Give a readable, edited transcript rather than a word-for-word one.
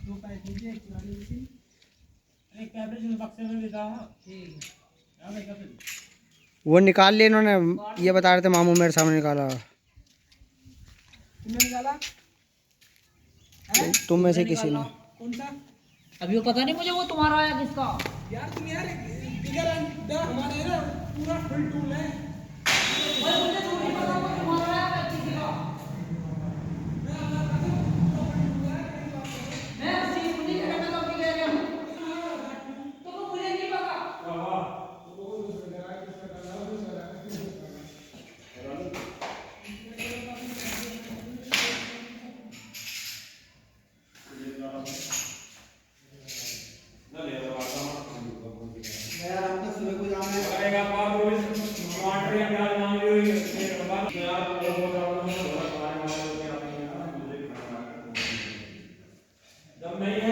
दो पैक लीजिए, एक पुरानी मशीन, एक कैबरेज में बक्से में लेता हूँ। ठीक है, वो निकाल लिए इन्होंने, ये बता रहे थे मामू मेरे सामने निकाला। तुमने निकाला? तुम में से किसी ने। कौन सा? अभी वो पता नहीं मुझे वो तुम्हारा आया किसका। यार तुम यार इधर हमारे ना पूरा फुल टूल है। भाई मुझे थोड़ी पता वो तुम्हारा आया किसी का। मैं उसी मुझे क्या मैं तो अपनी कह रहा हूँ तो वो मुझे नहीं पता। जब मैं ये